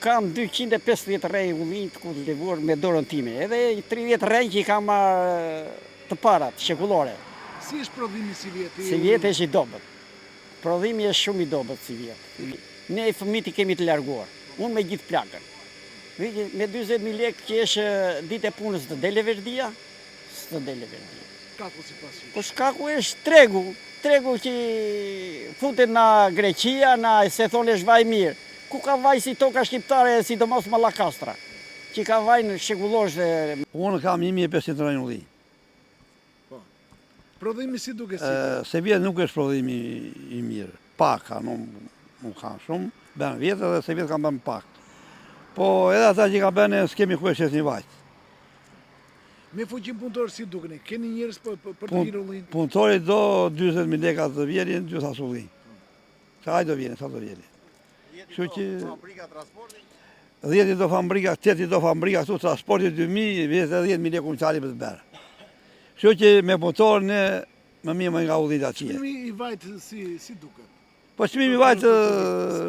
Kam 250 rej ullin të kultivuar me dorën time, edhe 30 rej që i kam të parat, shekullore. Si është prodhimi si vjetë? Si vjetë është i dobët. Prodhimi është shumë i dobët si vjetë. Ne i fëmit i kemi të larguar, unë me gjithë plakën. Me 20.000 lekë që është ditë e punës të dele verdia, së të dele verdia. Shkaku si pasi? Po shkaku është tregu që futet në Greqia, se thonë është vaj mirë. Ku ka vaj si toka shqiptare, sidomos Mallakastra, që ka vaj në shekullosh dhe... Unë kam 1500 rej ulli. Po. Prodhimi si duke si? Se vjetë nuk është prodhimi i mirë. Paka, nuk kanë shumë, ben vjetë dhe se vjetë kanë ben pak. Po edhe ata që ka bene s'kemi ku e një vajtë. Me fuqin punëtorë si duke ne? Keni njërës për të virë ullin? Punëtori do 20.000 leka të vjerin, gjitha së ullin. Sa aj do vjerin, sa do vjerin. Kështu që 10 do fabrika, 8 do fabrika, këtu transporti 2.000, vjetë 10.000 lekë unë qali për të berë. Kështu që me punëtorë ne më mirë më nga ullit atje. Qëmimi i vajtë si duke? Po qëmimi i vajtë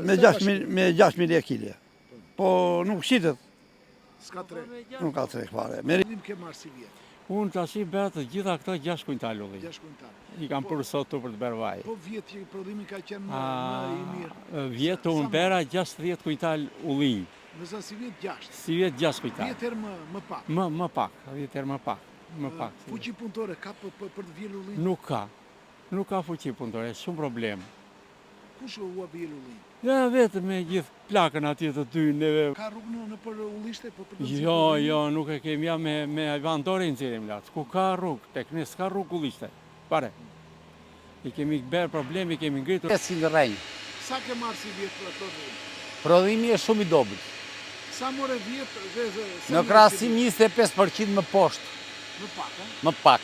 me 6.000 lekë kile. Po nuk shqitet. Ska tre? Nuk ka tre fare. Nim ke marë si vjetë? Unë të ashtë i berë të gjitha këto 6 kuintal ulli. 6 kuintal. I kam për sot të për të berë vaj. Po vjetë që prodhimi ka qenë më i mirë? Vjetë unë bera 60 kuintal ulli. Nësa si vjetë 6? Si vjetë 6 kuintal. Vjetë herë më pak? Më pak, vjetë herë më pak. Fuqi punëtore ka për të vjelë ullin? Nuk ka fuqi punëtore, shumë problem. Kush u vjelë ullin? Ja, vetë me gjithë plakën atje të ty neve. Ka rrugë në për ullishte? Jo, nuk e kemi ja me vantore i nëzirim latë. Ku ka rrugë, tek ne s'ka rrugë ullishte. Pare. I kemi berë problemi, i kemi ngritur. 500 rrenjë. Sa ke marë si vjetë për prodhimi? Prodhimi është shumë i dobët. Sa more vjetë dhe... Në krahasim 25% më poshtë. Më pak, e? Më pak.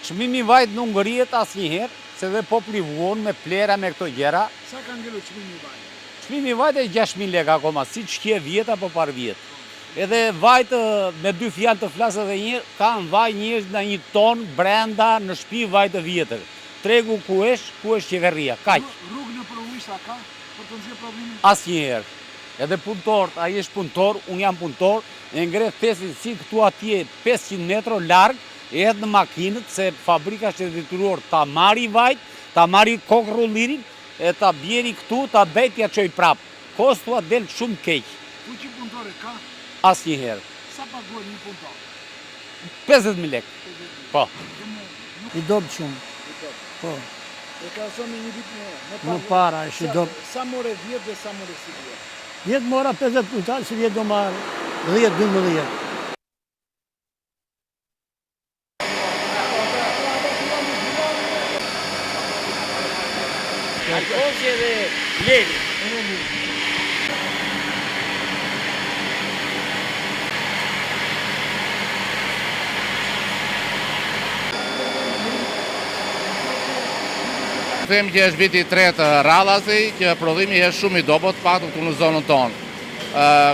Çmimi i vajt nuk ngrihet asnjëherë, se dhe populli vuon me plera me këto gjëra. Sa ka ngritur çmimi i vajt? Çmimi i vajt është 6.000 lekë akoma, siç kje vjet apo par vjet. Edhe vajt me dy fjalë të flasë edhe një, kanë vaj njerëz në 1 ton brenda në shtëpi vajt të vjetër. Tregu ku është qeveria, kaq. Rrugë në përullisht a ka për të nxjerrë prodhimin? Asnjëherë. Edhe punëtor, ai është punëtor, unë jam punëtor, e ngre thesin si këtu atje 500 metra larg, edhe në makinët, se fabrika është detyruar ta marri vajt, ta marri kokë rullirin, e ta bjeri këtu, ta bejt t'ja qoj prap. Kostua del shumë keq. Fuqi punëtore ka? Asnjëherë. Sa paguhet një punëtor? 50.000 lekë. Po. I dobë shumë. Po. E ka thonë një ditë Më para, është i dobë. Sa more vjetë dhe sa more si vjetë? Vjetë mora 50 kuintal, si vjetë do marë 10-12. Ose dhe leli. Them që është viti 3 rallasi, që prodhimi është shumë i dobët, paktu këtu në zonën tonë.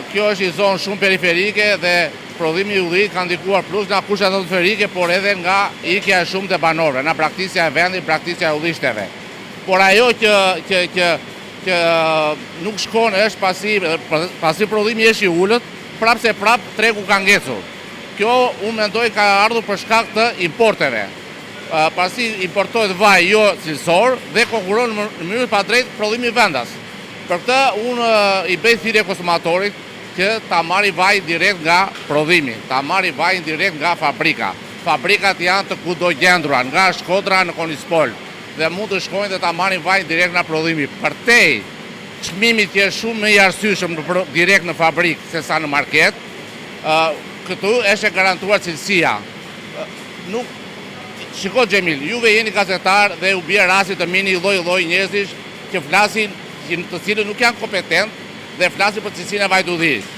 Kjo është i zonë shumë periferike dhe prodhimi i ullit ka ndikuar plus nga kushtet atmosferike, por edhe nga ikja e shumë të banorëve, nga praktikja e vendit, praktikja e ullishteve. Por ajo që nuk shkon është pasi prodhimi është i ullët, prapë se prapë tregu ka ngecur. Kjo unë mendoj ka ardhur për shkak të importeve. Pasi importohet vaj jo cilësor dhe konkuron në mënyrë pa drejtë prodhimi vendas. Për këtë unë i bëj thirrje konsumatorit që ta marri vaj direkt nga prodhimi, ta marri vaj direkt nga fabrika. Fabrikat janë të kudo gjendura, nga Shkodra në Konispol, dhe mund të shkojnë dhe ta marrin vaj direkt nga prodhimi. Përtej, çmimi që është shumë më i arsyeshëm direkt në fabrikë se sa në market, këtu është e garantuar cilësia. Nuk Shiko Xhemil, juve jeni gazetar dhe u bie rasti të mini lloj-lloj njerëzish që flasin, të cilët nuk janë kompetent dhe flasin për cilësinë e vajtudhisë.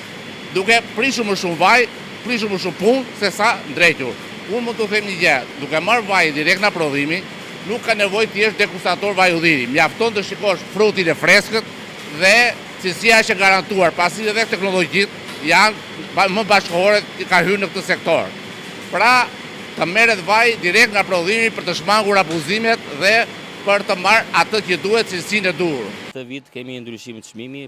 Duke prishur më shumë vaj, prishur më shumë punë se sa ndrequr. Unë mund të them një gjë, duke marrë vaj direkt nga prodhimi, nuk ka nevojë të jesh degustator vajudhiri. Mjafton të shikosh frutin e freskët dhe cilësia është e garantuar, pasi edhe teknologjitë janë më bashkëkohore ka hyrë në këtë sektor. Pra, të merret vaj direkt nga prodhimi për të shmangur abuzimet dhe për të marrë atë që duhet cilësinë e duhur. Këtë vit kemi ndryshim të çmimi,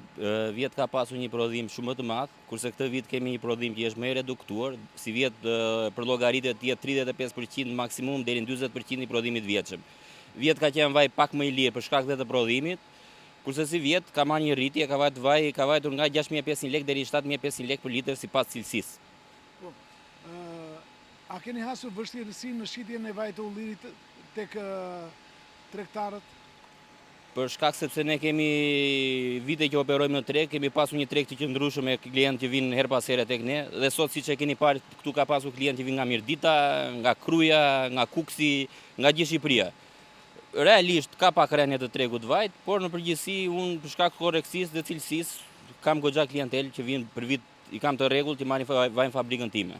vjet ka pasur një prodhim shumë më të madh, kurse këtë vit kemi një prodhim që është më i reduktuar, si vjet për llogaritë të jetë 35% maksimum deri në 40% i prodhimit vjetshëm. Vjet ka qenë vaj pak më i lirë për shkak të prodhimit, kurse si vjet ka marrë një rritje, ka vajtur nga 6500 lekë deri në 7500 lekë për litër sipas cilësisë. Po, a keni hasur vështirësi në shitjen e vajit të ullirit tek tregtarët? Për shkak sepse ne kemi vite që operojmë në treg, kemi pasur një treg të qëndrueshëm me klientë që vinë her pas here tek ne, dhe sot siç e keni parë këtu ka pasur klientë që vinë nga Mirdita, nga Kruja, nga Kuksi, nga gjithë Shqipëria. Realisht ka pak rënje të tregut vajt, por në përgjithësi unë për shkak të korrekcisë dhe cilësisë kam goxha klientel që vinë për vit i kam të rregullt që marrin vajin fabrikën time.